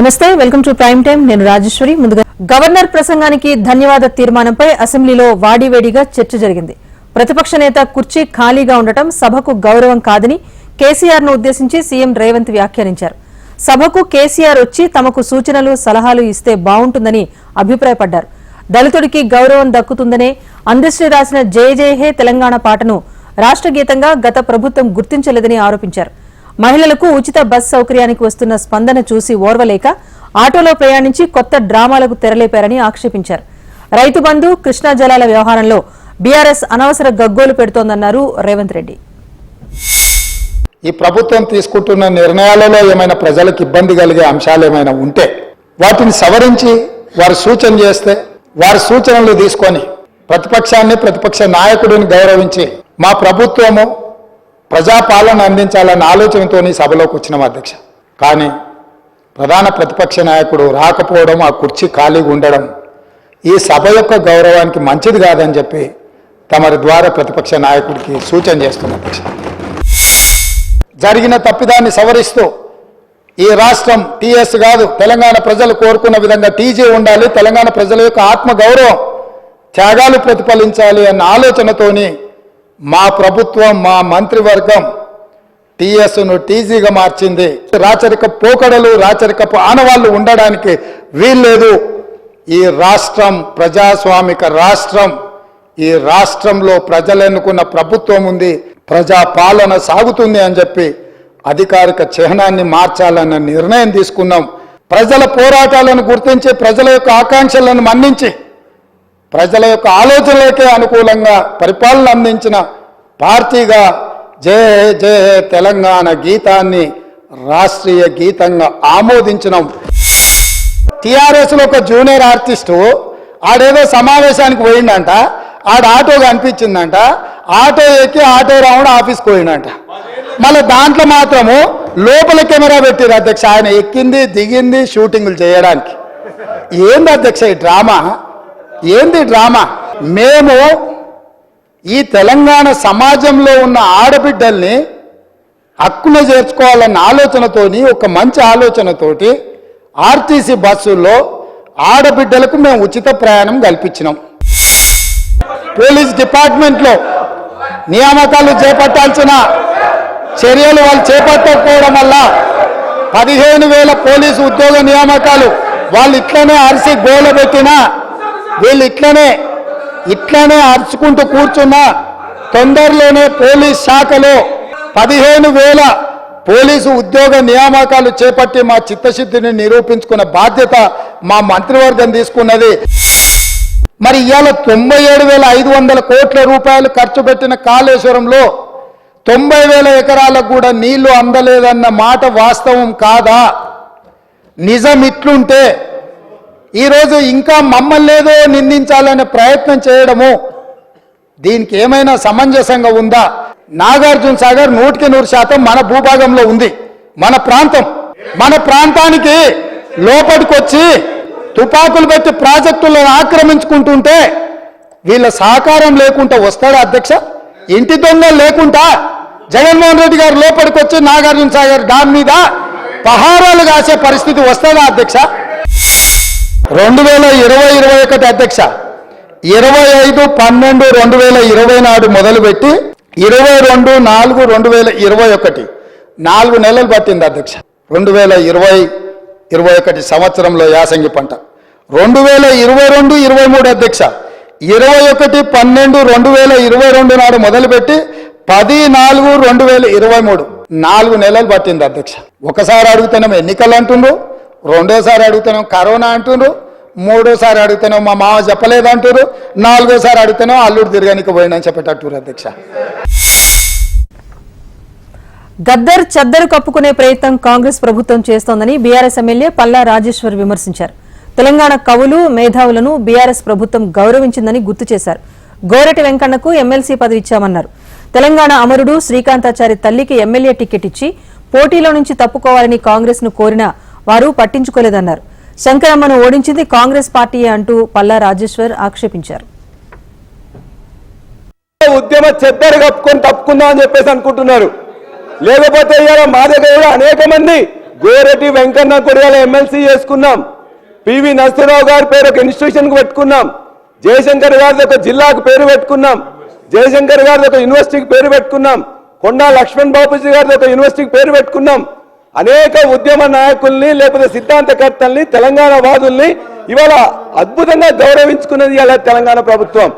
నమస్తే, welcome to prime time. నేను రాజేశ్వరి. ముందుగా గవర్నర్ ప్రసంగానికి ధన్యవాద తీర్మానంపై అసెంబ్లీలో వాడివేడిగా చర్చ జరిగింది. ప్రతిపక్ష నేత కుర్చీ ఖాళీగా ఉండటం సభకు గౌరవం కాదని కేసీఆర్ ను ఉద్దేశించి సీఎం రేవంత్ వ్యాఖ్యానించారు. సభకు కేసీఆర్ వచ్చి తమకు సూచనలు సలహాలు ఇస్తే బాగుంటుందని అభిప్రాయపడ్డారు. దళితుడికి గౌరవం దక్కుతుందనే అందశ్రీ రాసిన జయ జయ హే తెలంగాణ పాటను రాష్ట్ర గీతంగా గత ప్రభుత్వం గుర్తించలేదని ఆరోపించారు. మహిళలకు ఉచిత బస్ సౌకర్యానికి వస్తున్న స్పందన చూసి ఓర్వలేక ఆటోలో ప్రయాణించి కొత్త డ్రామాలకు తెరలేపారని ఆక్షేపించారు. రైతు బంధు, కృష్ణా జలాల వ్యవహారంలో బీఆర్ఎస్ అనవసర గగ్గోలు పెడుతోందన్నారు రేవంత్ రెడ్డి. ఈ ప్రభుత్వం తీసుకుంటున్న నిర్ణయాలలో ఏమైనా ప్రజలకు ఇబ్బంది కలిగే అంశాలు ఏమైనా ఉంటే వాటిని సవరించి వారు సూచన చేస్తే వారి సూచనలు తీసుకొని ప్రతిపక్షాన్ని, ప్రతిపక్ష నాయకుడిని గౌరవించి మా ప్రభుత్వము ప్రజాపాలన అందించాలన్న ఆలోచనతో సభలోకి వచ్చినాం అధ్యక్ష. కానీ ప్రధాన ప్రతిపక్ష నాయకుడు రాకపోవడం, ఆ కుర్చీ ఖాళీగా ఉండడం ఈ సభ యొక్క గౌరవానికి మంచిది కాదని చెప్పి తమరి ద్వారా ప్రతిపక్ష నాయకుడికి సూచన చేస్తున్న అధ్యక్ష. జరిగిన తప్పిదాన్ని సవరిస్తూ ఈ రాష్ట్రం టీఎస్ కాదు, తెలంగాణ ప్రజలు కోరుకున్న విధంగా టీజీ ఉండాలి, తెలంగాణ ప్రజల యొక్క ఆత్మగౌరవం, త్యాగాలు ప్రతిఫలించాలి అన్న ఆలోచనతోని మా ప్రభుత్వం, మా మంత్రివర్గం టీఎస్ను టీజీగా మార్చింది. రాచరిక పోకడలు, రాచరికపు ఆనవాళ్లు ఉండడానికి వీల్లేదు. ఈ రాష్ట్రం ప్రజాస్వామిక రాష్ట్రం. ఈ రాష్ట్రంలో ప్రజలు ఎన్నుకున్న ప్రభుత్వం ఉంది, ప్రజాపాలన సాగుతుంది అని చెప్పి అధికారిక చిహ్నాన్ని మార్చాలన్న నిర్ణయం తీసుకున్నాం. ప్రజల పోరాటాలను గుర్తించి, ప్రజల యొక్క ఆకాంక్షలను మన్నించి, ప్రజల యొక్క ఆలోచనలకే అనుకూలంగా పరిపాలన అందించిన పార్టీగా జయ జయ తెలంగాణ గీతాన్ని రాష్ట్రీయ గీతంగా ఆమోదించినాం. టీఆర్ఎస్లో ఒక జూనియర్ ఆర్టిస్టు ఆడేదో సమావేశానికి పోయిందంట, ఆడ ఆటో కనిపించిందంట, ఆటో ఎక్కి ఆటో రౌండ్ ఆఫీస్కి పోయిందంట. మళ్ళీ దాంట్లో మాత్రము లోపల కెమెరా పెట్టిరు అధ్యక్ష. ఆయన ఎక్కింది, దిగింది షూటింగ్లు చేయడానికి. ఏంది అధ్యక్ష ఈ డ్రామా? ఏంది డ్రామా? మేము ఈ తెలంగాణ సమాజంలో ఉన్న ఆడబిడ్డల్ని హక్కున చేర్చుకోవాలన్న ఆలోచనతోని, ఒక మంచి ఆలోచనతోటి ఆర్టీసీ బస్సుల్లో ఆడబిడ్డలకు మేము ఉచిత ప్రయాణం కల్పించినాం. పోలీస్ డిపార్ట్మెంట్లో నియామకాలు చేపట్టాల్సిన చర్యలు వాళ్ళు చేపట్టకపోవడం వల్ల 15,000 పోలీసు ఉద్యోగ నియామకాలు వాళ్ళు ఇట్లనే అరిసి గోల పెట్టినా, వీళ్ళు ఇట్లనే అరుచుకుంటూ కూర్చున్నా తొందరలోనే పోలీస్ శాఖలో 15,000 పోలీసు ఉద్యోగ నియామకాలు చేపట్టి మా చిత్తశుద్ధిని నిరూపించుకున్న బాధ్యత మా మంత్రివర్గం తీసుకున్నది. మరి ఇవాళ 97,500 కోట్ల రూపాయలు ఖర్చు పెట్టిన కాళేశ్వరంలో 90,000 ఎకరాలకు కూడా నీళ్లు అందలేదన్న మాట వాస్తవం కాదా? నిజం ఇట్లుంటే ఈరోజు ఇంకా మమ్మల్ని ఏదో నిందించాలనే ప్రయత్నం చేయడము దీనికి ఏమైనా సమంజసంగా ఉందా? నాగార్జున సాగర్ 100% మన భూభాగంలో ఉంది, మన ప్రాంతం. మన ప్రాంతానికి లోపలికొచ్చి తుపాకులు పెట్టి ప్రాజెక్టులను ఆక్రమించుకుంటుంటే వీళ్ళ సహకారం లేకుండా వస్తాడా అధ్యక్ష? ఇంటి దొంగ లేకుండా జగన్మోహన్ రెడ్డి గారు లోపలికి వచ్చి నాగార్జున సాగర్ డామ్ మీద పహారాలు కాసే పరిస్థితి వస్తాడా అధ్యక్ష? 2020-21 అధ్యక్ష, 25/12/2020 నాడు మొదలుపెట్టి 22/4/2021 4 నెలలు పట్టింది అధ్యక్ష. 2020-21 సంవత్సరంలో యాసంగి పంట. 2022-23 అధ్యక్ష, 21/12/2022 నాడు మొదలుపెట్టి 10/4/2023 4 నెలలు పట్టింది అధ్యక్ష. ఒకసారి అడుగుతున్నాం ఎన్నికలు అంటుండ్రు, రెండోసారి అడుగుతున్నాం కరోనా అంటుండ్రు, మూడోసారి అడుగుతున్నాం మా మామ చెప్పలేదు అంటారు, నాలుగోసారి అడుగుతున్నాం అల్లుడు తిరగనికి పోయిందని చెప్పేటట్టు అధ్యక్ష. గద్దర్ చద్దరు కప్పుకునే ప్రయత్నం కాంగ్రెస్ ప్రభుత్వం చేస్తోందని బీఆర్ఎస్ ఎమ్మెల్యే పల్లా రాజేశ్వర్ విమర్శించారు. తెలంగాణ కవులు, మేధావులను బీఆర్ఎస్ ప్రభుత్వం గౌరవించిందని గుర్తు చేశారు. గోరటి వెంకన్నకు ఎమ్మెల్సీ పదవి ఇచ్చామన్నారు. తెలంగాణ అమరుడు శ్రీకాంతాచారి తల్లికి ఎమ్మెల్యే టికెట్ ఇచ్చి పోటీలో నుంచి తప్పుకోవాలని కాంగ్రెస్ ను కోరినా వారు పట్టించుకోలేదన్నారు. శంకరమ్మను ఓడించింది కాంగ్రెస్ పార్టీయే అంటూ పల్లా రాజేశ్వర్ ఆక్షేపించారు. ఉద్యమ చెద్దరు కప్పుకొని తప్పుకుందాం అని చెప్పేసి అనుకుంటున్నారు. లేకపోతే ఇవాళ మా దగ్గర అనేక మంది గోరెడ్డి వెంకన్న కొడియాల ఎమ్మెల్సీ చేసుకున్నాం. పివి నరసింహరావు గారి పేరు ఒక ఇన్స్టిట్యూషన్కి పెట్టుకున్నాం. జయశంకర్ గారిది ఒక జిల్లాకు పేరు పెట్టుకున్నాం. జయశంకర్ గారిది ఒక యూనివర్సిటీకి పేరు పెట్టుకున్నాం. కొండా లక్ష్మణ్ బాపూజీ గారిది ఒక యూనివర్సిటీకి పేరు పెట్టుకున్నాం. అనేక ఉద్యమ నాయకుల్ని లేకపోతే సిద్ధాంతకర్తల్ని తెలంగాణ వాదుల్ని ఇవాళ అద్భుతంగా గౌరవించుకున్నది ఇవాళ తెలంగాణ ప్రభుత్వం.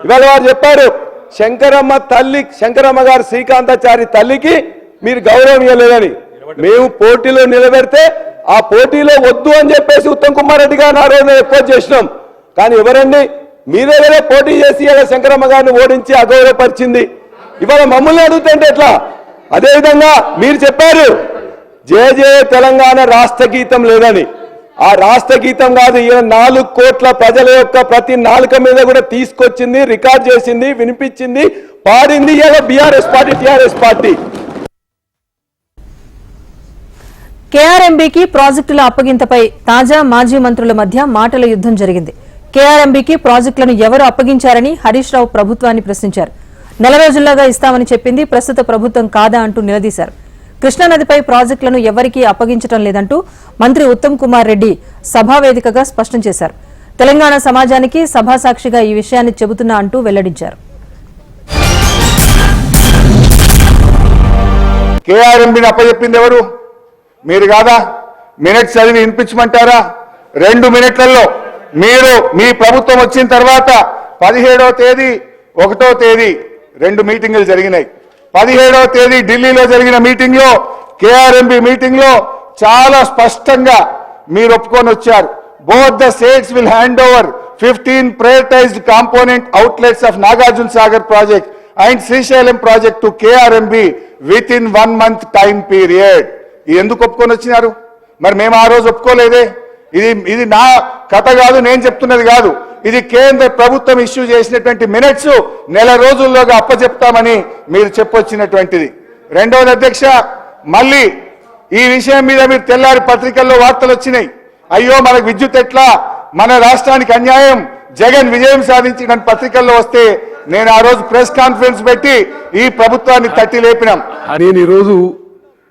ఇవాళ వారు చెప్పారు, శంకరమ్మ గారు శ్రీకాంతాచారి తల్లికి మీరు గౌరవం ఇవ్వలేదని. మేము పోటీలో నిలబెడితే ఆ పోటీలో వద్దు అని చెప్పేసి ఉత్తమ్ కుమార్ రెడ్డి గారిని ఆ రోజు ఎక్కువ చేసినాం. కానీ ఎవరండి మీ దగ్గరే పోటీ చేసి ఇలా శంకరమ్మ గారిని ఓడించి అగౌరవపరిచింది. ఇవాళ మమ్మల్ని అడుగుతుంటే ఎట్లా? అదేవిధంగా మీరు చెప్పారు జయ జయ తెలంగాణ రాష్ట్ర గీతం లేదని. ఆ రాష్ట్ర గీతం కాదు, ఈయన 4 కోట్ల ప్రజల యొక్క ప్రతి నాలుక మీద కూడా తీసుకొచ్చింది, రికార్డ్ చేసింది, వినిపించింది, పాడింది ఇలా బీఆర్ఎస్ పార్టీ, టీఆర్ఎస్ పార్టీ. కేఆర్ఎంబీకి ప్రాజెక్టుల అప్పగింతపై తాజా మాజీ మంత్రుల మధ్య మాటల యుద్ధం జరిగింది. కేఆర్ఎంబీకి ప్రాజెక్టులను ఎవరు అప్పగించారని హరీష్ రావు ప్రభుత్వాన్ని ప్రశ్నించారు. 4 రోజుల్లోగా ఇస్తామని చెప్పింది ప్రస్తుత ప్రభుత్వం కాదా అంటూ నిలదీశారు. కృష్ణానదిపై ప్రాజెక్టులను ఎవరికీ అప్పగించడం లేదంటూ మంత్రి ఉత్తమ్ కుమార్ రెడ్డి సభావేదికగా స్పష్టం చేశారు. తెలంగాణ సమాజానికి సభాసాక్షిగా ఈ విషయాన్ని చెబుతున్నా అంటూ వెల్లడించారు. కేఆర్ఎంబీని అప్పచెప్పింది ఎవరు? మీరు కాదా? మినిట్స్ చదివి వినిపించమంటారా? 2 మినిట్లలో మీరు మీ ప్రభుత్వం వచ్చిన తర్వాత 17వ తేదీ 1వ తేదీ 2 మీటింగులు జరిగినాయి. 17వ తేదీ ఢిల్లీలో జరిగిన మీటింగ్ లో, కేఆర్ఎంబీ మీటింగ్ లో చాలా స్పష్టంగా మీరు ఒప్పుకొని వచ్చారు. Both the states will hand over 15 prioritized component outlets of Nagarjuna Sagar project and Srisailam project to KRMB within 1 month time period. ఇది ఎందుకు ఒప్పుకొని వచ్చినారు? మరి మేము ఆ రోజు ఒప్పుకోలేదే. ఇది నా కథ కాదు, నేను చెప్తున్నది కాదు. ఇది కేంద్ర ప్రభుత్వం ఇష్యూ చేసినటువంటి మినిట్స్ 4 రోజుల్లోగా అప్పచెప్తామని మీరు చెప్పొచ్చినటువంటిది. రెండవది అధ్యక్ష, మళ్ళీ ఈ విషయం మీద మీరు తెల్లారి పత్రికల్లో వార్తలు వచ్చినాయి. అయ్యో మనకు విద్యుత్ ఎట్లా, మన రాష్ట్రానికి అన్యాయం, జగన్ విజయం సాధించిన పత్రికల్లో వస్తే నేను ఆ రోజు ప్రెస్ కాన్ఫరెన్స్ పెట్టి ఈ ప్రభుత్వాన్ని తట్టి లేపినాం. నేను ఈరోజు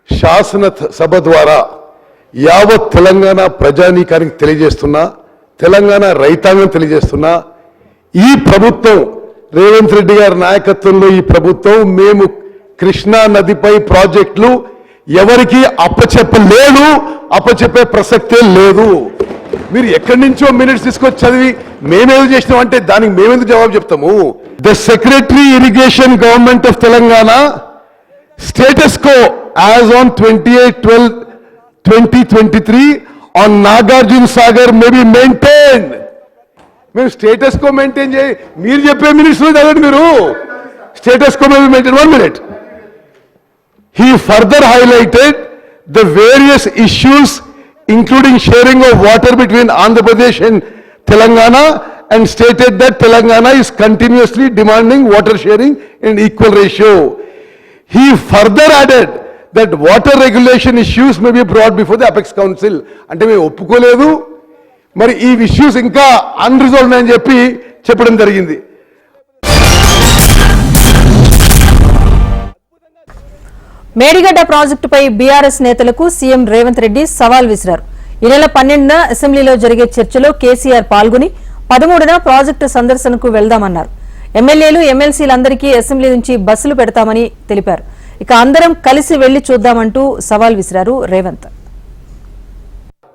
శాసన సభ ద్వారా యావత్ తెలంగాణ ప్రజానీకానికి తెలియజేస్తున్నా, తెలంగాణ రైతాంగం తెలియజేస్తున్నా, ఈ ప్రభుత్వం రేవంత్ రెడ్డి గారి నాయకత్వంలో ఈ ప్రభుత్వం మేము కృష్ణా నదిపై ప్రాజెక్టులు ఎవరికి అప్పచెప్పలేదు, అప్పచెప్పే ప్రసక్తే లేదు. మీరు ఎక్కడి నుంచో మినిట్స్ తీసుకొచ్చి చదివి మేమేదో చేసినాం అంటే దానికి మేమెందుకు జవాబు చెప్తాము? The secretary irrigation government of Telangana status quo as on 28/12/2023 on Nagarjuna Sagar may be maintained. మేము స్టేటస్ కో మెయింటైన్ చేయి, మీరు చెప్పే మినిట్స్ చదవండి. మీరు status quo may be maintain. 1 minute. He further highlighted the various issues including sharing of water between Andhra Pradesh and Telangana and stated that Telangana is continuously demanding water sharing in equal ratio. He further added that water regulation issues may be brought before the Apex Council. అంటే మేము ఒప్పుకోలేదు, మరి ఈ issues ఇంకా unresolved అని చెప్పి చెప్పడం జరిగింది. మేడిగడ్డ ప్రాజెక్టుపై బీఆర్ఎస్ నేతలకు సీఎం రేవంత్ రెడ్డి సవాల్ విసిరారు. ఈ నెల 12న అసెంబ్లీలో జరిగే చర్చలో కేసీఆర్ పాల్గొని 13న ప్రాజెక్టు సందర్శనకు వెళ్దామన్నారు. ఎమ్మెల్యేలు ఎమ్మెల్సీలందరికీ అసెంబ్లీ నుంచి బస్సులు పెడతామని తెలిపారు. ఇక అందరం కలిసి వెళ్లి చూద్దామంటూ సవాల్ విసిరారు రేవంత్.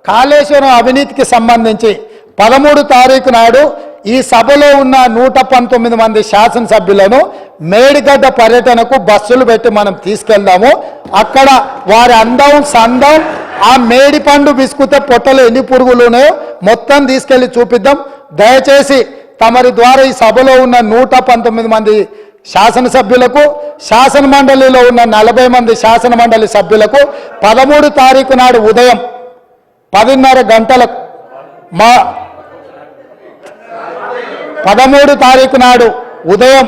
కాళేశ్వరం అవినీతికి సంబంధించి 13 తారీఖు నాడు ఈ సభలో ఉన్న 119 మంది శాసనసభ్యులను మేడిగడ్డ పర్యటనకు బస్సులు పెట్టి మనం తీసుకెళ్దాము. అక్కడ వారి అందం సందం, ఆ మేడి పండు బిస్కుతే పొట్టలు ఎన్ని పురుగులు ఉన్నాయో మొత్తం తీసుకెళ్లి చూపిద్దాం. దయచేసి తమరి ద్వారా ఈ సభలో ఉన్న 119 మంది శాసనసభ్యులకు, శాసన మండలిలో ఉన్న 40 మంది శాసన మండలి సభ్యులకు 13 తారీఖు నాడు ఉదయం 10:30 గంటలకు 13 తారీఖు నాడు ఉదయం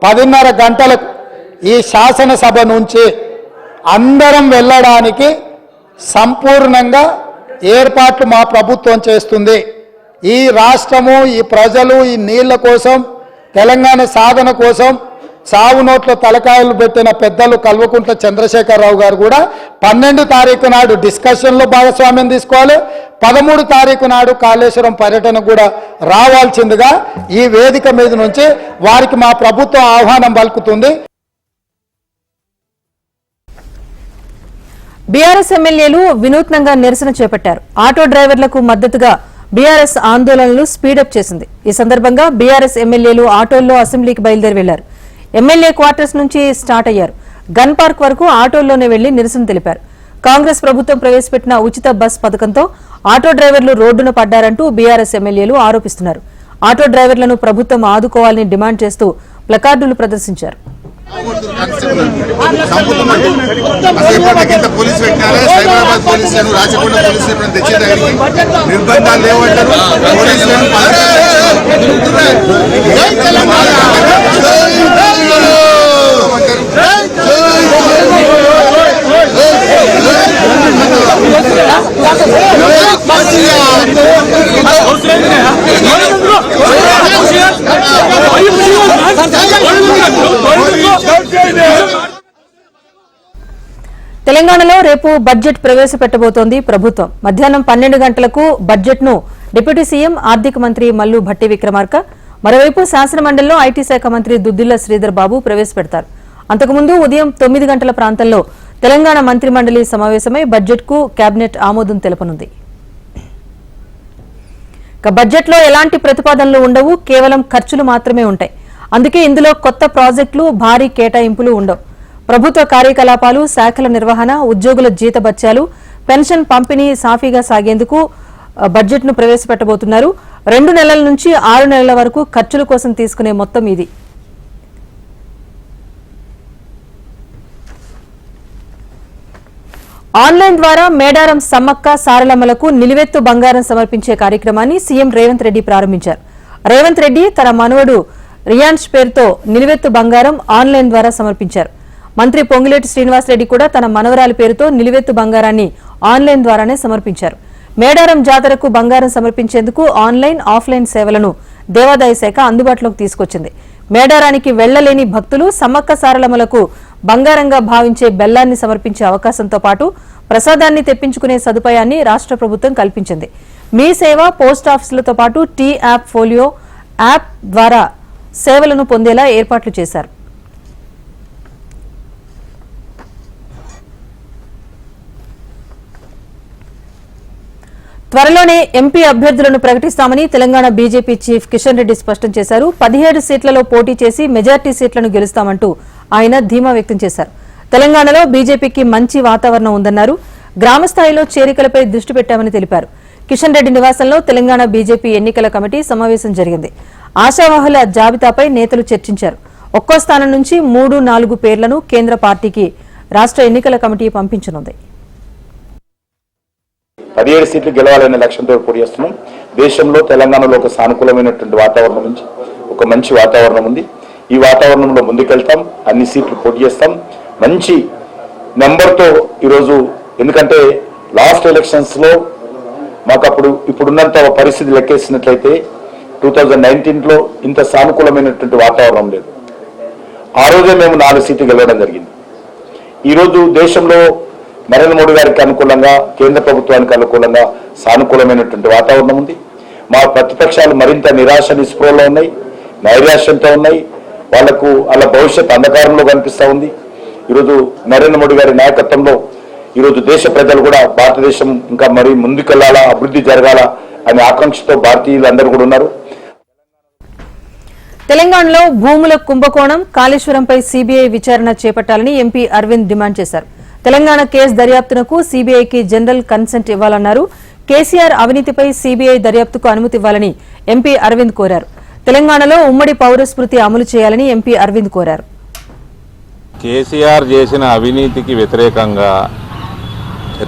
10:30 గంటలకు ఈ శాసనసభ నుంచి అందరం వెళ్ళడానికి సంపూర్ణంగా ఏర్పాట్లు మా ప్రభుత్వం చేస్తుంది. ఈ రాష్ట్రము, ఈ ప్రజలు ఈ నీళ్ల కోసం, తెలంగాణ సాధన కోసం చావు నోట్లో తలకాయలు పెట్టిన పెద్దలు కల్వకుంట్ల చంద్రశేఖరరావు గారు కూడా 12 తారీఖు నాడు డిస్కషన్లో భాగస్వామ్యం తీసుకోవాలి. 13 తారీఖు నాడు కాళేశ్వరం పర్యటన కూడా రావాల్సిందిగా ఈ వేదిక మీద నుంచి వారికి మా ప్రభుత్వం ఆహ్వానం పలుకుతుంది. బీఆర్ఎస్ ఎమ్మెల్యేలు వినూత్నంగా నిరసన చేపట్టారు. ఆటో డ్రైవర్లకు మద్దతుగా బీఆర్ఎస్ ఆందోళనలు స్పీడప్ చేసింది. ఈ సందర్భంగా బీఆర్ఎస్ ఎమ్మెల్యేలు ఆటోల్లో అసెంబ్లీకి బయలుదేరి వెళ్లారు. ఎమ్మెల్యే క్వార్టర్స్ నుంచి స్టార్ట్ అయ్యారు. గన్ పార్క్ వరకు ఆటోల్లోనే వెళ్లి నిరసన తెలిపారు. కాంగ్రెస్ ప్రభుత్వం ప్రవేశపెట్టిన ఉచిత బస్ పథకంతో ఆటో డ్రైవర్లు రోడ్డున పడ్డారంటూ బీఆర్ఎస్ ఎమ్మెల్యేలు ఆరోపిస్తున్నారు. ఆటో డ్రైవర్లను ప్రభుత్వం ఆదుకోవాలని డిమాండ్ చేస్తూ ప్లకార్డులు ప్రదర్శించారు. పోలీసు పెట్టినారా సైబరాబాద్ పోలీసులను రాచకొండ పోలీసులను తెచ్చేదానికి నిర్బంధాలు లేవంటారు. పోలీసులను తెలంగాణలో రేపు బడ్జెట్ ప్రవేశపెట్టబోతోంది ప్రభుత్వం. మధ్యాహ్నం 12 గంటలకు బడ్జెట్ ను డిప్యూటీ సీఎం ఆర్థిక మంత్రి మల్లు భట్టి విక్రమార్క, మరోవైపు శాసనమండలిలో ఐటీ శాఖ మంత్రి దుద్దిళ్ల శ్రీధర్ బాబు ప్రవేశపెడతారు. అంతకుముందు ఉదయం 9 గంటల ప్రాంతంలో తెలంగాణ మంత్రి మండలి సమావేశమై బడ్జెట్ కు కేబినెట్ ఆమోదం తెలపనుంది. బడ్జెట్లో ఎలాంటి ప్రతిపాదనలు ఉండవు, కేవలం ఖర్చులు మాత్రమే ఉంటాయి. అందుకే ఇందులో కొత్త ప్రాజెక్టులు, భారీ కేటాయింపులు ఉండవు. ప్రభుత్వ కార్యకలాపాలు, శాఖల నిర్వహణ, ఉద్యోగుల జీతభత్యాలు, పెన్షన్ పంపిణీ సాఫీగా సాగేందుకు బడ్జెట్ ను ప్రవేశపెట్టబోతున్నారు. 2 నెలల నుంచి 6 నెలల వరకు ఖర్చుల కోసం తీసుకునే మొత్తం ఇది. ఆన్లైన్ ద్వారా మేడారం సమ్మక్క సారలమ్మలకు నిలువెత్తు బంగారం సమర్పించే కార్యక్రమాన్ని సీఎం రేవంత్ రెడ్డి ప్రారంభించారు. రేవంత్ రెడ్డి తన మనవడు రియాన్స్ పేరుతో నిలువెత్తు బంగారం ఆన్లైన్ ద్వారా సమర్పించారు. మంత్రి పొంగులేటి శ్రీనివాసరెడ్డి కూడా తన మనవరాలి పేరుతో నిలువెత్తు బంగారాన్ని ఆన్లైన్ ద్వారానే సమర్పించారు. మేడారం జాతరకు బంగారం సమర్పించేందుకు ఆన్లైన్, ఆఫ్లైన్ సేవలను దేవాదాయ శాఖ అందుబాటులోకి తీసుకొచ్చింది. మేడారానికి వెళ్లలేని భక్తులు సమ్మక్క సారలమ్మలకు బంగారంగా భావించే బెల్లాన్ని సమర్పించే అవకాశంతో పాటు ప్రసాదాన్ని తెప్పించుకునే సదుపాయాన్ని రాష్ట్ర ప్రభుత్వం కల్పించింది. మీ సేవ, పోస్టాఫీసులతో పాటు టీ యాప్, ఫోలియో యాప్ ద్వారా సేవలను పొందేలా ఏర్పాట్లు చేశారు. త్వరలోనే ఎంపీ అభ్యర్థులను ప్రకటిస్తామని తెలంగాణ బీజేపీ చీఫ్ కిషన్ రెడ్డి స్పష్టం చేశారు. 17 సీట్లలో పోటీ చేసి మెజార్టీ సీట్లను గెలుస్తామంటూ ఆయన ధీమా వ్యక్తం చేశారు. తెలంగాణలో బీజేపీకి మంచి వాతావరణం ఉందన్నారు. గ్రామస్థాయిలో చేరికలపై దృష్టి పెట్టామని తెలిపారు. కిషన్ రెడ్డి నివాసంలో తెలంగాణ బీజేపీ ఎన్నికల కమిటీ సమావేశం జరిగింది. ఆశావాహుల జాబితాపై నేతలు చర్చించారు. ఒక్కో స్థానం నుంచి 3-4 పేర్లను కేంద్ర పార్టీకి రాష్ట్ర ఎన్నికల కమిటీ పంపించనుంది. 17 సీట్లు గెలవాలనే లక్ష్యంతో పోటీ చేస్తున్నాం. దేశంలో తెలంగాణలో ఒక సానుకూలమైనటువంటి వాతావరణం ఉంది, ఒక మంచి వాతావరణం ఉంది. ఈ వాతావరణంలో ముందుకెళ్తాం, అన్ని సీట్లు పోటీ చేస్తాం, మంచి నెంబర్తో ఈరోజు. ఎందుకంటే లాస్ట్ ఎలక్షన్స్లో మాకు ఇప్పుడున్నంత పరిస్థితి లెక్కేసినట్లయితే 2019లో ఇంత సానుకూలమైనటువంటి వాతావరణం లేదు. ఆ రోజే మేము 4 సీట్లు గెలవడం జరిగింది. ఈరోజు దేశంలో నరేంద్ర మోడీ గారికి అనుకూలంగా, కేంద్ర ప్రభుత్వానికి అనుకూలంగా సానుకూలమైనటువంటి వాతావరణం ఉంది. మా ప్రతిపక్షాలు మరింత నిరాశ నిస్పృహలో ఉన్నాయి, నైరాశ్యంతో ఉన్నాయి. వాళ్లకు అలా భవిష్యత్ అంధకారంలో కనిపిస్తూ ఉంది. ఈరోజు నరేంద్ర మోడీ గారి నాయకత్వంలో ఈరోజు దేశ ప్రజలు కూడా భారతదేశం ఇంకా మరీ ముందుకెళ్లాలా, అభివృద్ధి జరగాల అనే ఆకాంక్షతో భారతీయులందరూ కూడా ఉన్నారు. తెలంగాణలో భూముల కుంభకోణం, కాళేశ్వరంపై సీబీఐ విచారణ చేపట్టాలని ఎంపీ అరవింద్ డిమాండ్ చేశారు. తెలంగాణ కేసు దర్యాప్తునకు సీబీఐకి జనరల్ కన్సెంట్ ఇవ్వాలన్నారు. కేసీఆర్ అవినీతిపై సీబీఐ దర్యాప్తుకు అనుమతి ఇవ్వాలని ఎంపీ అరవింద్ కోరారు. తెలంగాణలో ఉమ్మడి పౌరస్మృతి అమలు చేయాలని ఎంపీ అరవింద్ కోరారు. కేసీఆర్ చేసిన అవినీతికి వ్యతిరేకంగా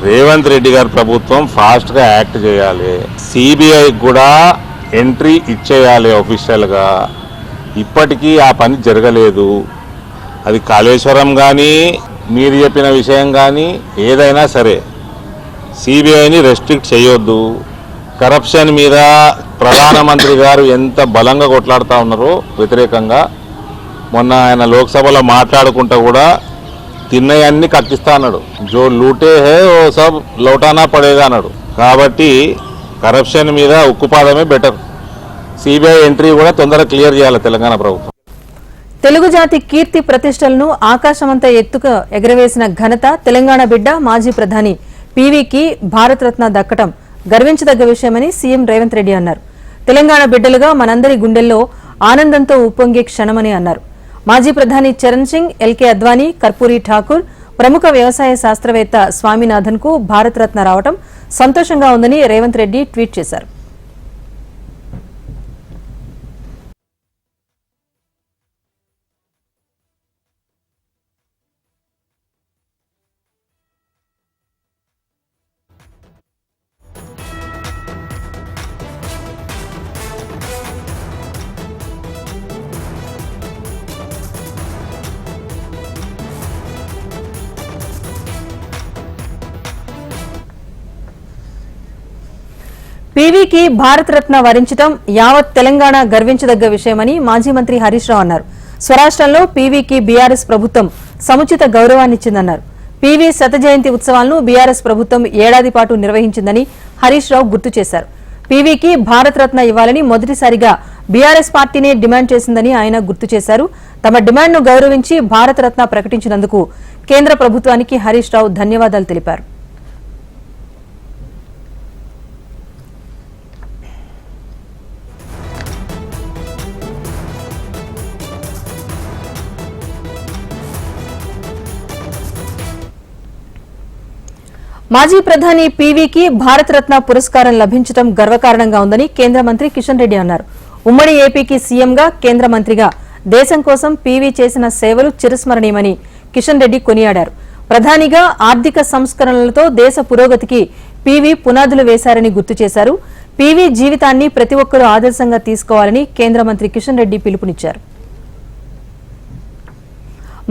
రేవంత్ రెడ్డి గారి ప్రభుత్వం ఫాస్ట్గా యాక్ట్ చేయాలి. సిబిఐ కూడా ఎంట్రీ ఇచ్చేయాలి అఫీషియల్గా. ఇప్పటికీ ఆ పని జరగలేదు. అది కాళేశ్వరం కానీ, మీరు చెప్పిన విషయం కానీ, ఏదైనా సరే సిబిఐని రెస్ట్రిక్ట్ చేయొద్దు. కరప్షన్ మీద ప్రధానమంత్రి గారు ఎంత బలంగా కొట్లాడుతూ ఉన్నారో వ్యతిరేకంగా మొన్న ఆయన లోక్సభలో మాట్లాడుకుంటా కూడా తిన్నయన్నీ కక్కిస్తా అన్నాడు. జో లూటే హే ఓ సబ్ లౌటానా పడేగా అన్నాడు. కాబట్టి కరప్షన్ మీద ఉక్కుపాదమే బెటర్. సిబిఐ ఎంట్రీ కూడా తొందరగా క్లియర్ చేయాలి తెలంగాణ ప్రభుత్వం. తెలుగు జాతి కీర్తి ప్రతిష్టలను ఆకాశమంతా ఎత్తుకు ఎగరవేసిన ఘనత తెలంగాణ బిడ్డ మాజీ ప్రధాని పీవీకి భారతరత్న దక్కటం గర్వించదగ్గ విషయమని సీఎం రేవంత్ రెడ్డి అన్నారు. తెలంగాణ బిడ్డలుగా మనందరి గుండెల్లో ఆనందంతో ఉప్పొంగే క్షణమని అన్నారు. మాజీ ప్రధాని చరణ్ సింగ్, ఎల్కే అద్వానీ, కర్పూరి ఠాకూర్, ప్రముఖ వ్యవసాయ శాస్త్రవేత్త స్వామినాథన్ కు భారతరత్న రావటం సంతోషంగా ఉందని రేవంత్ రెడ్డి ట్వీట్ చేశారు. పీవీకి భారతరత్న వరించడం యావత్ తెలంగాణ గర్వించదగ్గ విషయమని మాజీ మంత్రి హరీష్ రావు అన్నారు. స్వరాష్ట్రంలో పీవీకి బీఆర్ఎస్ ప్రభుత్వం సముచిత గౌరవాన్నిచ్చిందన్నారు. పీవీ శత జయంతి ఉత్సవాలను బీఆర్ఎస్ ప్రభుత్వం ఏడాది పాటు నిర్వహించిందని హరీష్ రావు గుర్తు చేశారు. పీవీకి భారతరత్న ఇవ్వాలని మొదటిసారిగా బీఆర్ఎస్ పార్టీనే డిమాండ్ చేసిందని ఆయన గుర్తు చేశారు. తమ డిమాండ్ను గౌరవించి భారతరత్న ప్రకటించినందుకు కేంద్ర ప్రభుత్వానికి హరీష్ రావు ధన్యవాదాలు తెలిపారు. మాజీ ప్రధాని పీవీకి భారతరత్న పురస్కారం లభించడం గర్వకారణంగా ఉందని కేంద్ర మంత్రి కిషన్ రెడ్డి అన్నారు. ఉమ్మడి ఏపీకి సీఎంగా, కేంద్ర మంత్రిగా దేశం కోసం పీవీ చేసిన సేవలు చిరస్మరణీయమని కిషన్ రెడ్డి కొనియాడారు. ప్రధానిగా ఆర్థిక సంస్కరణలతో దేశ పురోగతికి పీవీ పునాదులు వేశారని గుర్తు చేశారు. పీవీ జీవితాన్ని ప్రతి ఒక్కరూ ఆదర్శంగా తీసుకోవాలని కేంద్ర మంత్రి కిషన్ రెడ్డి పిలుపునిచ్చారు.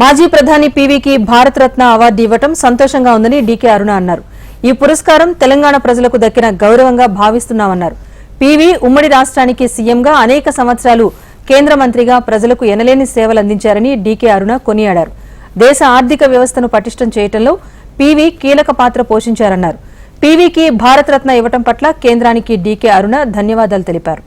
మాజీ ప్రధాని పీవీకి భారతరత్న అవార్డు ఇవ్వటం సంతోషంగా ఉందని డీకే అరుణ అన్నారు. ఈ పురస్కారం తెలంగాణ ప్రజలకు దక్కిన గౌరవంగా భావిస్తున్నామన్నారు. పీవీ ఉమ్మడి రాష్ట్రానికి సీఎంగా అనేక సంవత్సరాలు కేంద్ర మంత్రిగా ప్రజలకు ఎనలేని సేవలు అందించారని డీకే అరుణ కొనియాడారు. దేశ ఆర్థిక వ్యవస్థను పటిష్టం చేయడంలో పీవీ కీలక పాత్ర పోషించారన్నారు. పీవీకి భారతరత్న ఇవ్వటం పట్ల కేంద్రానికి డీకే అరుణ ధన్యవాదాలు తెలిపారు.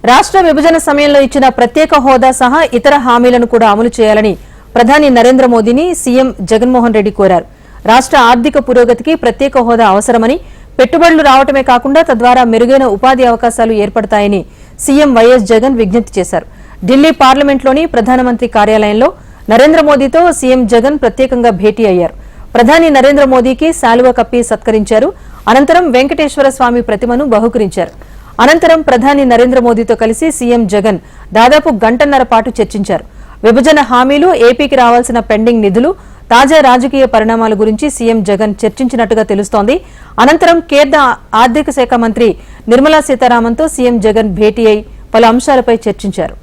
రాష్ట్ర విభజన సమయంలో ఇచ్చిన ప్రత్యేక హోదా సహా ఇతర హామీలను కూడా అమలు చేయాలని ప్రధాని నరేంద్ర మోదీని సీఎం జగన్మోహన్ రెడ్డి కోరారు. రాష్ట్ర ఆర్థిక పురోగతికి ప్రత్యేక హోదా అవసరమని, పెట్టుబడులు రావటమే కాకుండా తద్వారా మెరుగైన ఉపాధి అవకాశాలు ఏర్పడతాయని సీఎం వైఎస్ జగన్ విజ్ఞప్తి చేశారు. ఢిల్లీ పార్లమెంట్లోని ప్రధానమంత్రి కార్యాలయంలో నరేంద్ర మోదీతో సీఎం జగన్ ప్రత్యేకంగా భేటీ అయ్యారు. ప్రధాని నరేంద్ర మోదీకి శాలువా కప్పి సత్కరించారు. అనంతరం వెంకటేశ్వర స్వామి ప్రతిమను బహూకరించారు. అనంతరం ప్రధాని నరేంద్ర మోదీతో కలిసి సీఎం జగన్ దాదాపు గంటన్నర పాటు చర్చించారు. విభజన హామీలు, ఏపీకి రావాల్సిన పెండింగ్ నిధులు, తాజా రాజకీయ పరిణామాల గురించి సీఎం జగన్ చర్చించినట్టుగా తెలుస్తోంది. అనంతరం కేంద్ర ఆర్థిక శాఖ మంత్రి నిర్మలా సీతారామన్తో సీఎం జగన్ భేటీ అయి పలు అంశాలపై చర్చించారు.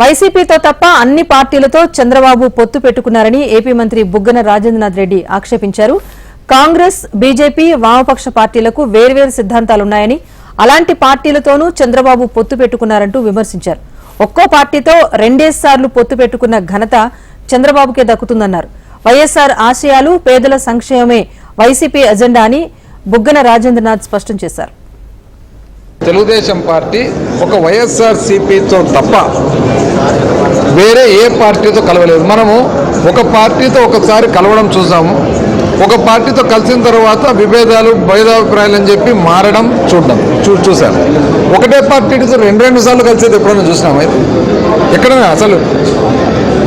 వైసీపీతో తప్ప అన్ని పార్టీలతో చంద్రబాబు పొత్తు పెట్టుకున్నారని ఏపీ మంత్రి బుగ్గన రాజేంద్రనాథ్ రెడ్డి ఆక్షేపించారు. కాంగ్రెస్, బీజేపీ, వామపక్ష పార్టీలకు వేర్వేరు సిద్ధాంతాలున్నాయని, అలాంటి పార్టీలతోనూ చంద్రబాబు పొత్తు పెట్టుకున్నారంటూ విమర్శించారు. ఒక్కో పార్టీతో 2 సార్లు పొత్తు పెట్టుకున్న ఘనత చంద్రబాబుకే దక్కుతుందన్నారు. వైఎస్ఆర్ ఆశయాలు, పేదల సంక్షేమమే వైసీపీ ఎజెండా అని బుగ్గన రాజేంద్రనాథ్ స్పష్టం చేశారు. తెలుగుదేశం పార్టీ ఒక వైఎస్ఆర్సీపీతో తప్ప వేరే ఏ పార్టీతో కలవలేదు. మనము ఒక పార్టీతో ఒకసారి కలవడం చూసాము, ఒక పార్టీతో కలిసిన తర్వాత విభేదాలు, భేదాభిప్రాయాలు అని చెప్పి మారడం చూసాము. ఒకటే పార్టీతో 2 సార్లు కలిసేది ఎప్పుడైనా చూసినాము? అయితే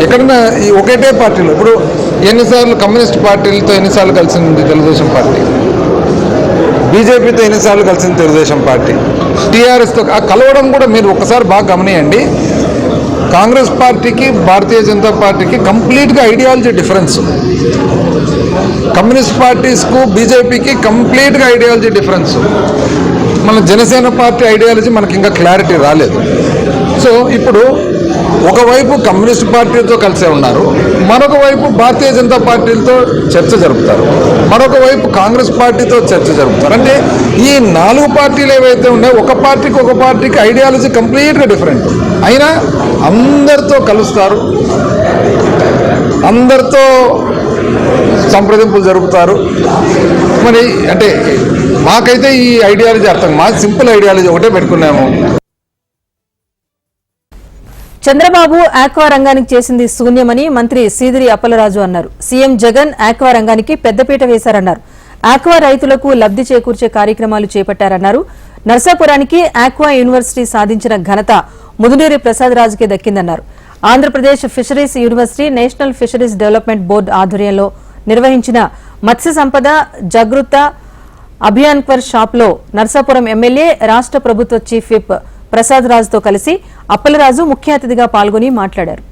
ఎక్కడైనా ఈ ఒకటే పార్టీలో ఇప్పుడు ఎన్నిసార్లు కమ్యూనిస్ట్ పార్టీలతో ఎన్నిసార్లు కలిసింది తెలుగుదేశం పార్టీ? బీజేపీతో ఎన్నిసార్లు కలిసింది తెలుగుదేశం పార్టీ? టీఆర్ఎస్తో కలవడం కూడా మీరు ఒకసారి బాగా గమనియండి. కాంగ్రెస్ పార్టీకి, భారతీయ జనతా పార్టీకి కంప్లీట్గా ఐడియాలజీ డిఫరెన్స్. కమ్యూనిస్ట్ పార్టీస్కు, బీజేపీకి కంప్లీట్గా ఐడియాలజీ డిఫరెన్స్. మన జనసేన పార్టీ ఐడియాలజీ మనకి ఇంకా క్లారిటీ రాలేదు. సో ఇప్పుడు ఒకవైపు కమ్యూనిస్ట్ పార్టీలతో కలిసే ఉన్నారు, మరొక వైపు భారతీయ జనతా పార్టీలతో చర్చ జరుపుతారు, మరొక వైపు కాంగ్రెస్ పార్టీతో చర్చ జరుపుతారు. అంటే ఈ 4 పార్టీలు ఏవైతే ఉన్నాయో ఒక పార్టీకి ఐడియాలజీ కంప్లీట్గా డిఫరెంట్. అయినా అందరితో కలుస్తారు, అందరితో సంప్రదింపులు జరుపుతారు. మరి అంటే మాకైతే ఈ ఐడియాలజీ అర్థం, మాకు సింపుల్ ఐడియాలజీ ఒకటే పెట్టుకున్నాము. చంద్రబాబు ఆక్వా రంగానికి చేసింది శూన్యమని మంత్రి సీదిరి అప్పలరాజు అన్నారు. సీఎం జగన్ ఆక్వా రంగానికి పెద్దపీట వేశారన్నారు. ఆక్వా రైతులకు లబ్ధి చేకూర్చే కార్యక్రమాలు చేపట్టారన్నారు. నర్సాపురానికి ఆక్వా యూనివర్సిటీ సాధించిన ఘనత ముదునూరి ప్రసాద్ రాజుకే దక్కిందన్నారు. Andhra Pradesh fisheries university national fisheries development board ఆధ్వర్యంలో నిర్వహించిన మత్స్య సంపద జాగృత అభియాన్ పర్ షాప్లో నర్సాపురం ఎమ్మెల్యే రాష్ట్ర ప్రభుత్వ చీఫ్ విప్ ప్రసాద్ రాజుతో కలిసి అప్పలరాజు ముఖ్య అతిథిగా పాల్గొని మాట్లాడారు.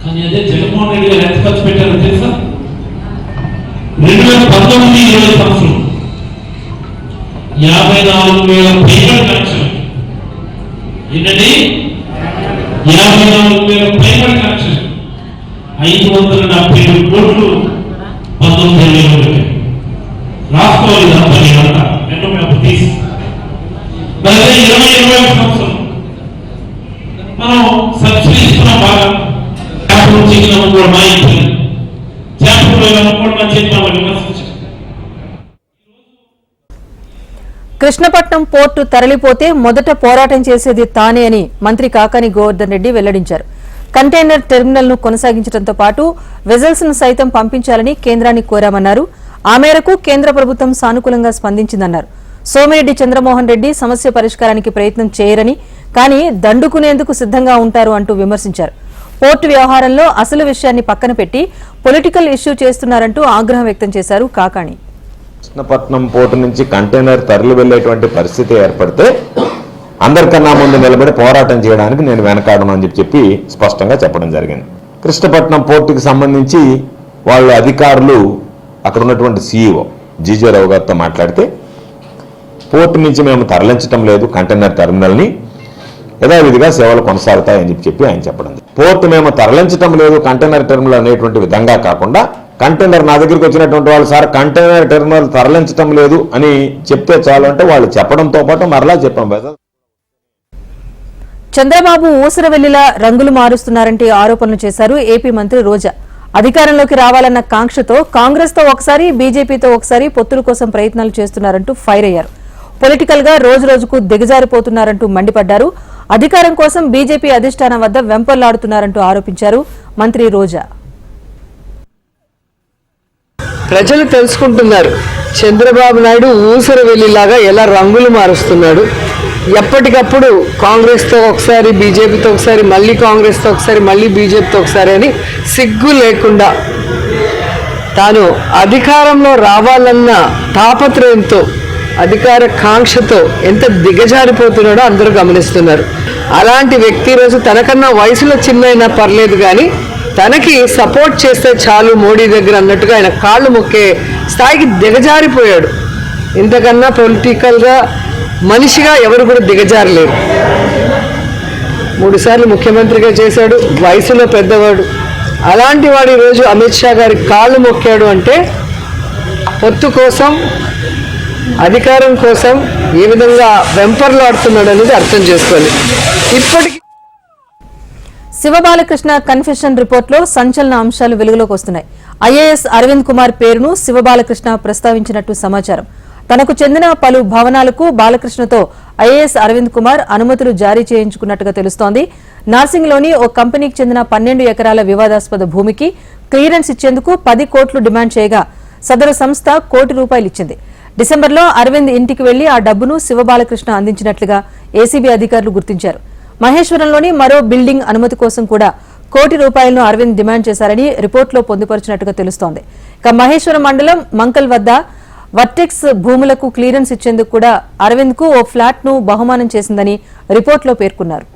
కానీ అదే జగన్మోహన్ రెడ్డి గారు ఎంత ఖర్చు పెట్టారో తెలుసా? 2019-20 సంవత్సరం 54,000 పైబడి కనెక్షన్. ఏంటండి? 54,000 పైబడి కనెక్షన్. 577 కోట్లు 19,000 రాసుకోవాలి. ఇదంతా రెండో మేము తీసి మరి 2021 సంవత్సరం మనం సబ్సిడీ ఇస్తున్నాం. బాగా చేపలు చికెన్ కూడా మా ఇంటి చేపలు కూడా మా చేతి. కృష్ణపట్నం పోర్టు తరలిపోతే మొదట పోరాటం చేసేది తానే అని మంత్రి కాకాని గోవర్ధన్ రెడ్డి వెల్లడించారు. కంటైనర్ టెర్మినల్ ను కొనసాగించడంతో పాటు వెజల్స్ ను సైతం పంపించాలని కేంద్రాన్ని కోరామన్నారు. ఆ మేరకు కేంద్ర ప్రభుత్వం సానుకూలంగా స్పందించిందన్నారు. సోమిరెడ్డి చంద్రమోహన్ రెడ్డి సమస్య పరిష్కారానికి ప్రయత్నం చేయరని, కానీ దండుకునేందుకు సిద్ధంగా ఉంటారు అంటూ విమర్శించారు. పోర్టు వ్యవహారంలో అసలు విషయాన్ని పక్కన పెట్టి పొలిటికల్ ఇష్యూ చేస్తున్నారంటూ ఆగ్రహం వ్యక్తం చేశారు కాకాణి. కృష్ణపట్నం పోర్టు నుంచి కంటైనర్ తరలి వెళ్లేటువంటి పరిస్థితి ఏర్పడితే అందరికన్నా ముందు నిలబడి పోరాటం చేయడానికి నేను వెనకాడను అని చెప్పి స్పష్టంగా చెప్పడం జరిగింది. కృష్ణపట్నం పోర్టుకి సంబంధించి వాళ్ళ అధికారులు అక్కడ ఉన్నటువంటి సీఈఓ జీజే రావు గారితో మాట్లాడితే పోర్టు నుంచి మేము తరలించడం లేదు, కంటైనర్ టెర్మినల్ని యథావిధిగా సేవలు కొనసాగుతాయని చెప్పి ఆయన చెప్పడం. పోర్టు మేము తరలించడం లేదు కంటైనర్ టెర్మినల్ అనేటువంటి విధంగా కాకుండా కంటైనర్ నా దగ్గరికి వచ్చినటువంటి వాళ్ళు సార్ కంటైనర్ టెర్మినల్ తరలించడం లేదు అని చెప్తే చాలు అంటే వాళ్ళు చెప్పడంతో పాటు మరలా చెప్పాం. చంద్రబాబు ఊసరవెల్లిలా రంగులు మారుస్తున్నారంటే ఆరోపణలు చేశారు ఏపీ మంత్రి రోజా. అధికారంలోకి రావాలన్న కాంక్షతో కాంగ్రెస్ తో ఒకసారి బీజేపీతో ఒకసారి పొత్తుల కోసం ప్రయత్నాలు చేస్తున్నారంటూ ఫైర్ అయ్యారు. పొలిటికల్ గా రోజు రోజుకు దిగజారిపోతున్నారంటూ మండిపడ్డారు. అధికారం కోసం బీజేపీ అధిష్టానం వద్ద వెంపర్లాడుతున్నారంటూ ఆరోపించారు మంత్రి రోజా. ప్రజలు తెలుసుకుంటున్నారు చంద్రబాబు నాయుడు ఊసరవెల్లిలాగా ఎలా రంగులు మారుస్తున్నాడు. ఎప్పటికప్పుడు కాంగ్రెస్తో ఒకసారి బీజేపీతో ఒకసారి మళ్ళీ కాంగ్రెస్తో ఒకసారి మళ్ళీ బీజేపీతో ఒకసారి అని సిగ్గు లేకుండా తాను అధికారంలో రావాలన్న తాపత్రయంతో అధికార కాంక్షతో ఎంత దిగజారిపోతున్నాడో అందరూ గమనిస్తున్నారు. అలాంటి వ్యక్తి రోజు తనకన్నా వయసులో చిన్నైనా పర్లేదు కానీ తనకి సపోర్ట్ చేస్తే చాలు మోడీ దగ్గర అన్నట్టుగా ఆయన కాళ్ళు మొక్కే స్థాయికి దిగజారిపోయాడు. ఇంతకన్నా పొలిటికల్గా మనిషిగా ఎవరు కూడా దిగజారలేరు. 3 సార్లు ముఖ్యమంత్రిగా చేశాడు, వయసులో పెద్దవాడు. అలాంటి వాడు ఈరోజు అమిత్ షా గారి కాళ్ళు మొక్కాడు అంటే పొత్తు కోసం అధికారం కోసం ఏ విధంగా వెంపర్లాడుతున్నాడు అనేది అర్థం చేసుకోవాలి. ఇప్పటికీ శివబాలకృష్ణ కన్ఫెషన్ రిపోర్టులో సంచలన అంశాలు వెలుగులోకి వస్తున్నాయి. ఐఏఎస్ అరవింద్ కుమార్ పేరును శివబాలకృష్ణ ప్రస్తావించినట్టు సమాచారం. తనకు చెందిన పలు భవనాలకు బాలకృష్ణతో ఐఏఎస్ అరవింద్ కుమార్ అనుమతులు జారీ చేయించుకున్నట్టుగా తెలుస్తోంది. నార్సింగ్లోని ఓ కంపెనీకి చెందిన 12 ఎకరాల వివాదాస్పద భూమికి క్లియరెన్స్ ఇచ్చేందుకు 10 కోట్లు డిమాండ్ చేయగా సదరు సంస్థ ₹1 కోటి ఇచ్చింది. డిసెంబర్లో అరవింద్ ఇంటికి వెళ్లి ఆ డబ్బును శివబాలకృష్ణ అందించినట్లుగా ఏసీబీ అధికారులు గుర్తించారు. మహేశ్వరంలోని మరో బిల్డింగ్ అనుమతి కోసం కూడా ₹1 కోటి అరవింద్ డిమాండ్ చేశారని రిపోర్టులో పొందుపరిచినట్టుగా తెలుస్తోంది. ఇక మహేశ్వరం మండలం మంకల్ వద్ద వర్టెక్స్ భూములకు క్లియరెన్స్ ఇచ్చేందుకు కూడా అరవింద్ కు ఓ ఫ్లాట్ ను బహుమానం చేసిందని రిపోర్టులో పేర్కొన్నారు.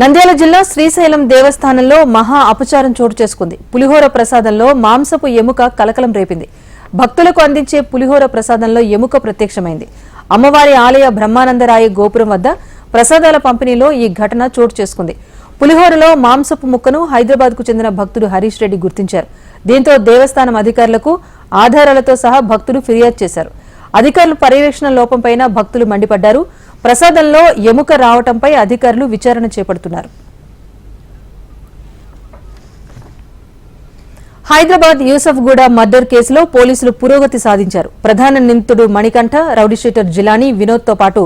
నంద్యాల జిల్లా శ్రీశైలం దేవస్థానంలో మహా అపచారం చోటు చేసుకుంది. పులిహోర ప్రసాదంలో మాంసపు ఎముక కలకలం రేపింది. భక్తులకు అందించే పులిహోర ప్రసాదంలో ఎముక ప్రత్యక్షమైంది. అమ్మవారి ఆలయ బ్రహ్మానందరాయ గోపురం వద్ద ప్రసాదాల పంపిణీలో ఈ ఘటన చోటు చేసుకుంది. పులిహోరలో మాంసపు ముక్కను హైదరాబాద్ కు చెందిన భక్తుడు హరీష్ రెడ్డి గుర్తించారు. దీంతో దేవస్థానం అధికారులకు ఆధారాలతో సహా భక్తులు ఫిర్యాదు చేశారు. అధికారుల పర్యవేక్షణ లోపంపై భక్తులు మండిపడ్డారు. ప్రసాదంలో ఎముక రావడంపై అధికారులు విచారణ చేపడుతున్నారు. హైదరాబాద్ యూసఫ్గూడ మర్డర్ కేసులో పోలీసులు పురోగతి సాధించారు. ప్రధాన నిందితుడు మణికంఠ, రౌడీషీటర్ జిలానీ, వినోద్ తో పాటు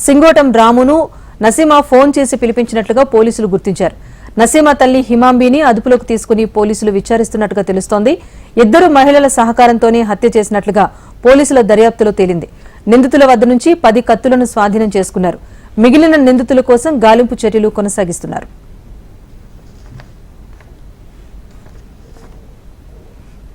సింగోటం రామును నసీమా ఫోన్ చేసి పిలిపించినట్లుగా పోలీసులు గుర్తించారు. నసీమా తల్లి హిమాంబిని అదుపులోకి తీసుకుని పోలీసులు విచారిస్తున్నట్టుగా తెలుస్తోంది. ఇద్దరు మహిళల సహకారంతోనే హత్య చేసినట్లుగా పోలీసుల దర్యాప్తులో తేలింది. నిందితుల వద్ద నుంచి 10 కత్తులను స్వాధీనం చేసుకున్నారు. మిగిలిన నిందితుల కోసం గాలింపు చర్యలు కొనసాగిస్తున్నారు.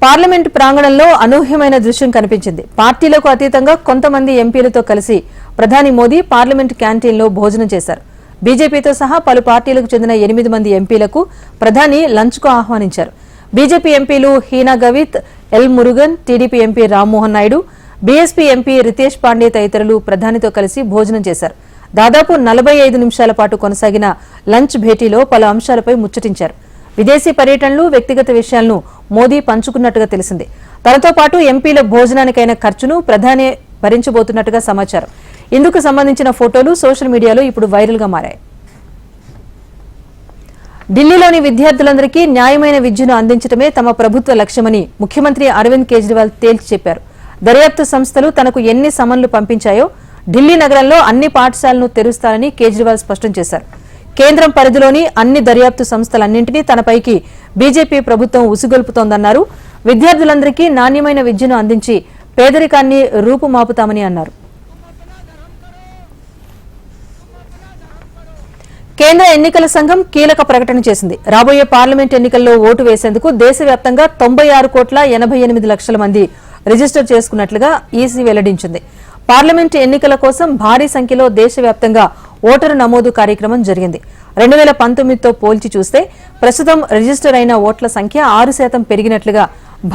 పార్లమెంట్ ప్రాంగణంలో అనూహ్యమైన దృశ్యం కనిపించింది. పార్టీలకు అతీతంగా కొంతమంది ఎంపీలతో కలిసి ప్రధాని మోదీ పార్లమెంట్ క్యాంటీన్లో భోజనం చేశారు. బీజేపీతో సహా పలు పార్టీలకు చెందిన 8 మంది ఎంపీలకు ప్రధాని లంచ్కు ఆహ్వానించారు. బీజేపీ ఎంపీలు Heena Gavit, L Murugan, TDP MP Rammohan Naidu, BSP MP Ritesh Pandey తదితరులు ప్రధానితో కలిసి భోజనం చేశారు. దాదాపు 45 నిమిషాల పాటు కొనసాగిన లంచ్ భేటీలో పలు అంశాలపై ముచ్చటించారు. విదేశీ పర్యటనలు, వ్యక్తిగత విషయాలను మోదీ పంచుకున్నట్టుగా తెలిసింది. తనతో పాటు ఎంపీల భోజనానికైన ఖర్చును ప్రధాని భరించబోతున్నట్టుగా సమాచారం. ఇందుకు సంబంధించిన ఫోటోలు సోషల్ మీడియాలో ఇప్పుడు వైరల్ గా మారాయి. ఢిల్లీలోని విద్యార్థులందరికీ న్యాయమైన విద్యను అందించడమే తమ ప్రభుత్వ లక్ష్యమని ముఖ్యమంత్రి అరవింద్ కేజ్రీవాల్ తేల్చి చెప్పారు. దర్యాప్తు సంస్థలు తనకు ఎన్ని సమన్లు పంపించాయో ఢిల్లీ నగరంలో అన్ని పాఠశాలను తెరుస్తారని కేజ్రీవాల్ స్పష్టం చేశారు. కేంద్రం పరిధిలోని అన్ని దర్యాప్తు సంస్థలన్నింటినీ తనపైకి బీజేపీ ప్రభుత్వం ఉసిగొల్పుతోందన్నారు. విద్యార్థులందరికీ నాణ్యమైన విద్యను అందించి పేదరికాన్ని రూపుమాపుతామని అన్నారు. కేంద్ర ఎన్నికల సంఘం కీలక ప్రకటన చేసింది. రాబోయే పార్లమెంట్ ఎన్నికల్లో ఓటు వేసేందుకు దేశవ్యాప్తంగా 96,88,00,000 మంది రిజిస్టర్ చేసుకున్నట్లుగా ఈసీ వెల్లడించింది. పార్లమెంట్ ఎన్నికల కోసం భారీ సంఖ్యలో దేశవ్యాప్తంగా ఓటరు నమోదు కార్యక్రమం జరిగింది. 2019తో పోల్చి చూస్తే ప్రస్తుతం రిజిస్టర్ అయిన ఓట్ల సంఖ్య 6% పెరిగినట్లుగా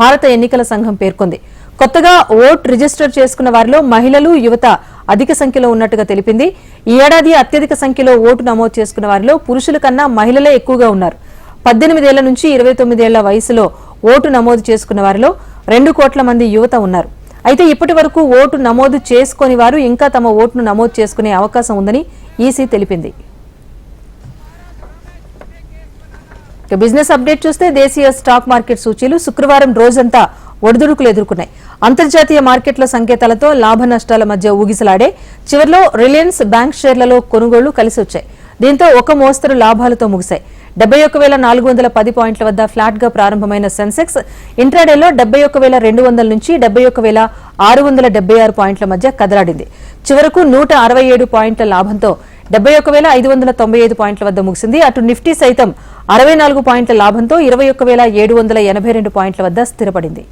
భారత ఎన్నికల సంఘం పేర్కొంది. కొత్తగా ఓట్ రిజిస్టర్ చేసుకున్న వారిలో మహిళలు, యువత అధిక సంఖ్యలో ఉన్నట్టుగా తెలిపింది. ఈ ఏడాది అత్యధిక సంఖ్యలో ఓటు నమోదు చేసుకున్న వారిలో పురుషుల కన్నా మహిళలే ఎక్కువగా ఉన్నారు. 18 ఏళ్ల నుంచి 29 ఏళ్ల వయసులో ఓటు నమోదు చేసుకున్న వారిలో 2 కోట్ల మంది యువత ఉన్నారు. అయితే ఇప్పటి వరకు ఓటు నమోదు చేసుకోని వారు ఇంకా తమ ఓటును నమోదు చేసుకునే అవకాశం ఉందని ఈసీ తెలిపింది. బిజినెస్ అప్డేట్ చూస్తే దేశీయ స్టాక్ మార్కెట్ సూచీలు శుక్రవారం రోజంతా ఒడిదుడుకులు ఎదుర్కొన్నాయి. అంతర్జాతీయ మార్కెట్ల సంకేతాలతో లాభ నష్టాల మధ్య ఊగిసలాడే. చివరిలో రిలయన్స్ బ్యాంక్ షేర్లలో కొనుగోళ్లు కలిసి వచ్చాయి. దీంతో ఒక మోస్తరు లాభాలతో ముగిశాయి. 71,410 పాయింట్ల వద్ద ఫ్లాట్ గా ప్రారంభమైన సెన్సెక్స్ ఇంట్రాడేలో 71,200 నుంచి 71,676 పాయింట్ల మధ్య కదలాడింది. చివరకు 167 పాయింట్ల లాభంతో 71,595 పాయింట్ల వద్ద ముగిసింది. అటు నిఫ్టీ సైతం 64 పాయింట్ల లాభంతో 21,782 పాయింట్ల వద్ద స్థిరపడింది.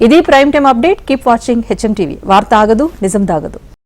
ఇది prime time update. Keep watching HM TV. వార్త ఆగదు, నిజం దాగదు.